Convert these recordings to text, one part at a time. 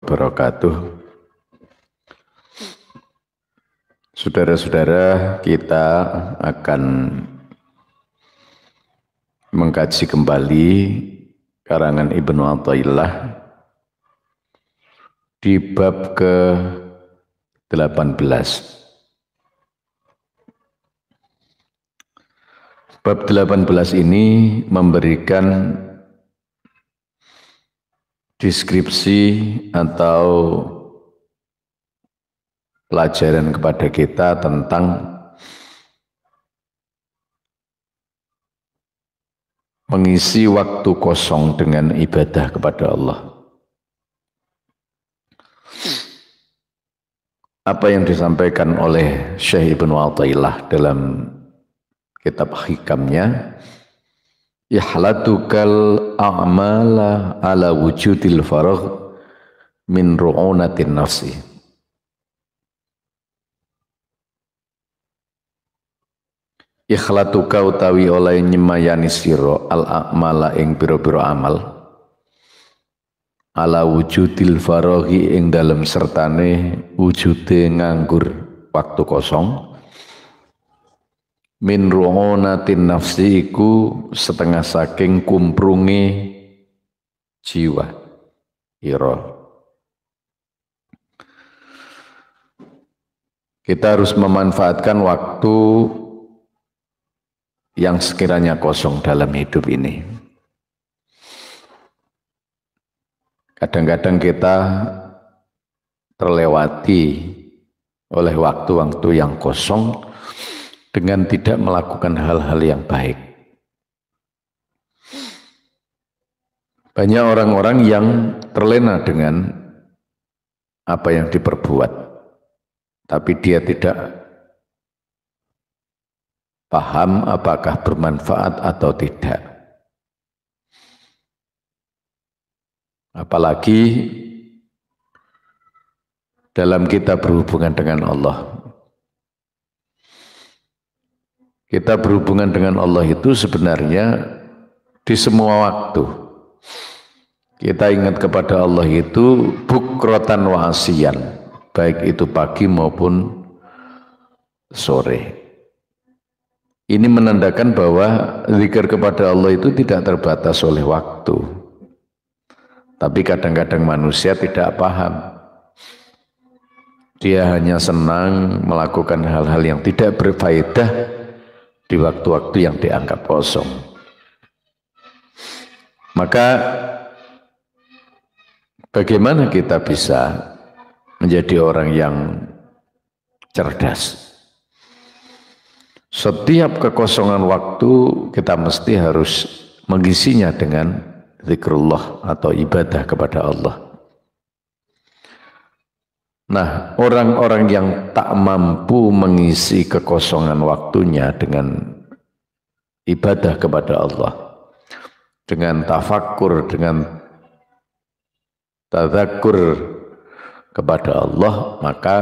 wabarakatuh. Saudara-saudara, kita akan mengkaji kembali karangan Ibnu Athaillah di bab ke-18. Bab 18 ini memberikan deskripsi atau pelajaran kepada kita tentang mengisi waktu kosong dengan ibadah kepada Allah. Apa yang disampaikan oleh Syekh Ibnu Athaillah dalam kitab hikamnya, ihlatukal a'mala ala wujudil faragh min ru'unatin nafsi. Ikhlatuka utawi oleh nyemayani sira al a'mala ing pira-pira amal ala wujudil faraghi ing dalem sertane wujude nganggur waktu kosong. Min ru'unatin nafsi iku setengah saking kumprunge jiwa ira. Kita harus memanfaatkan waktu yang sekiranya kosong dalam hidup ini. Kadang-kadang kita terlewati oleh waktu-waktu yang kosong dengan tidak melakukan hal-hal yang baik. Banyak orang-orang yang terlena dengan apa yang diperbuat, tapi dia tidak paham apakah bermanfaat atau tidak. Apalagi dalam kita berhubungan dengan Allah. Kita berhubungan dengan Allah itu sebenarnya di semua waktu. Kita ingat kepada Allah itu bukrotan wa asyian, baik itu pagi maupun sore. Ini menandakan bahwa zikir kepada Allah itu tidak terbatas oleh waktu. Tapi kadang-kadang manusia tidak paham. Dia hanya senang melakukan hal-hal yang tidak berfaedah di waktu-waktu yang dianggap kosong. Maka bagaimana kita bisa menjadi orang yang cerdas? Setiap kekosongan waktu kita mesti harus mengisinya dengan zikrullah atau ibadah kepada Allah. Nah, orang-orang yang tak mampu mengisi kekosongan waktunya dengan ibadah kepada Allah, dengan tafakkur, dengan tadzakur kepada Allah, maka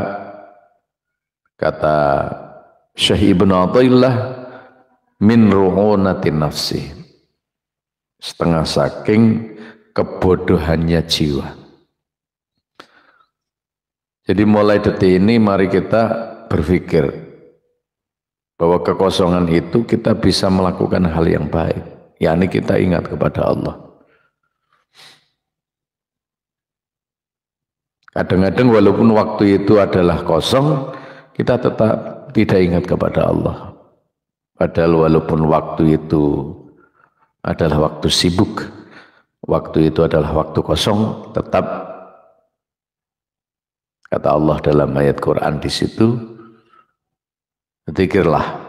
kata Syekh Ibnu Athaillah, min ru'unatin nafsi, setengah saking kebodohannya jiwa. Jadi mulai detik ini mari kita berpikir bahwa kekosongan itu kita bisa melakukan hal yang baik, yakni kita ingat kepada Allah. Kadang-kadang walaupun waktu itu adalah kosong, kita tetap tidak ingat kepada Allah. Padahal walaupun waktu itu adalah waktu sibuk, waktu itu adalah waktu kosong, tetap kata Allah dalam ayat Quran di situ, zikirlah,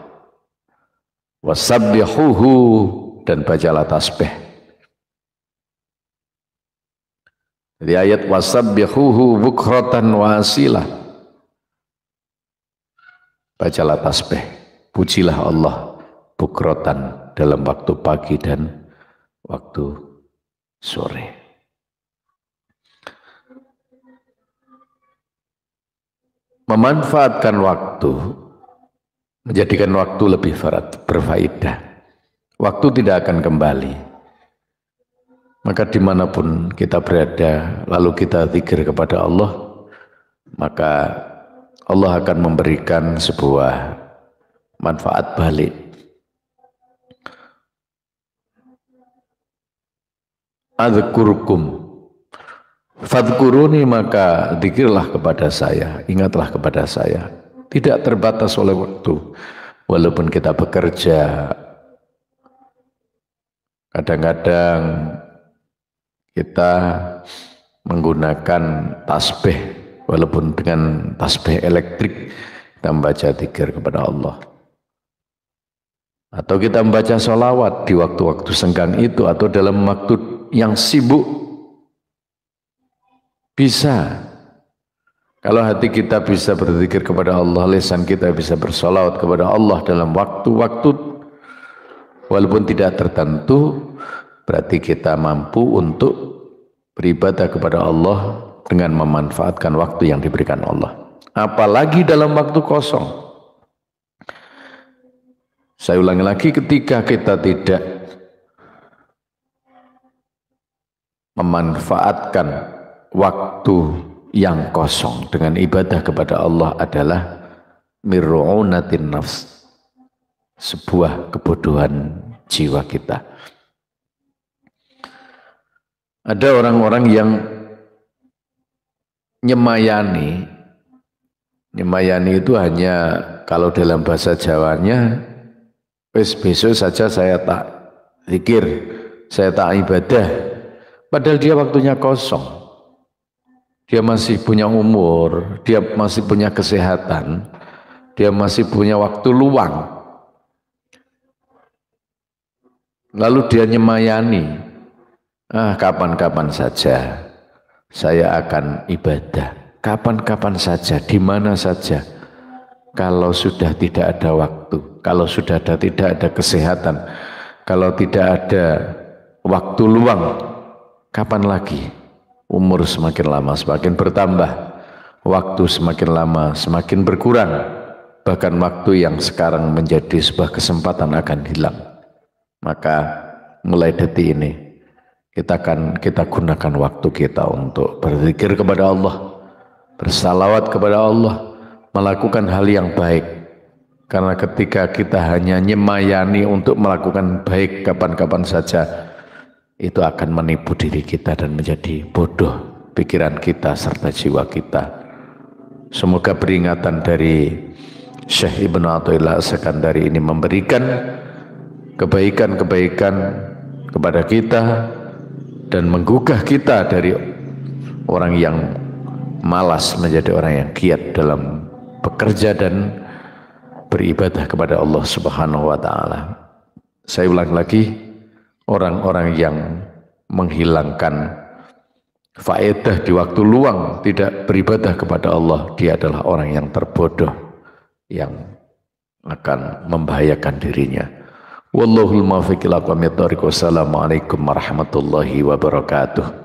wasabbihuhu, dan bacalah tasbih. Jadi ayat wasabbihuhu bukratan wa asilah, bacalah tasbih, pujilah Allah bukrotan dalam waktu pagi dan waktu sore. Memanfaatkan waktu, menjadikan waktu lebih berfaedah. Waktu tidak akan kembali. Maka dimanapun kita berada, lalu kita zikir kepada Allah, maka Allah akan memberikan sebuah manfaat balik. Adzkurukum fadhkuruni, maka zikirlah kepada saya, ingatlah kepada saya. Tidak terbatas oleh waktu. Walaupun kita bekerja, kadang-kadang kita menggunakan tasbih, walaupun dengan tasbih elektrik kita membaca zikir kepada Allah. Atau kita membaca sholawat di waktu-waktu senggang itu, atau dalam waktu yang sibuk. Bisa. Kalau hati kita bisa berzikir kepada Allah, lisan kita bisa bersolawat kepada Allah dalam waktu-waktu walaupun tidak tertentu, berarti kita mampu untuk beribadah kepada Allah dengan memanfaatkan waktu yang diberikan Allah. Apalagi dalam waktu kosong. Saya ulangi lagi, ketika kita tidak memanfaatkan waktu yang kosong dengan ibadah kepada Allah adalah mir'unatin nafs, sebuah kebodohan jiwa kita. Ada orang-orang yang nyemayani itu hanya, kalau dalam bahasa Jawanya, besok saja saya tak zikir, saya tak ibadah, padahal dia waktunya kosong. Dia masih punya umur, dia masih punya kesehatan, dia masih punya waktu luang. Lalu dia nyemayani, kapan-kapan saja saya akan ibadah, kapan-kapan saja, di mana saja. Kalau sudah tidak ada waktu, kalau sudah tidak ada kesehatan, kalau tidak ada waktu luang, kapan lagi? Umur semakin lama semakin bertambah, waktu semakin lama semakin berkurang, bahkan waktu yang sekarang menjadi sebuah kesempatan akan hilang. Maka mulai detik ini kita gunakan waktu kita untuk berzikir kepada Allah, bersalawat kepada Allah, melakukan hal yang baik. Karena ketika kita hanya nyemayani untuk melakukan baik kapan-kapan saja, itu akan menipu diri kita dan menjadi bodoh pikiran kita serta jiwa kita. Semoga peringatan dari Syekh Ibnu Athaillah As-Sakandari ini memberikan kebaikan-kebaikan kepada kita dan menggugah kita dari orang yang malas menjadi orang yang giat dalam bekerja dan beribadah kepada Allah Subhanahu wa taala. Saya ulang lagi, orang-orang yang menghilangkan faedah di waktu luang, tidak beribadah kepada Allah, dia adalah orang yang terbodoh yang akan membahayakan dirinya. Wallahul muwaffiq ila aqwamit thoriq. Wassalamualaikum warahmatullahi wabarakatuh.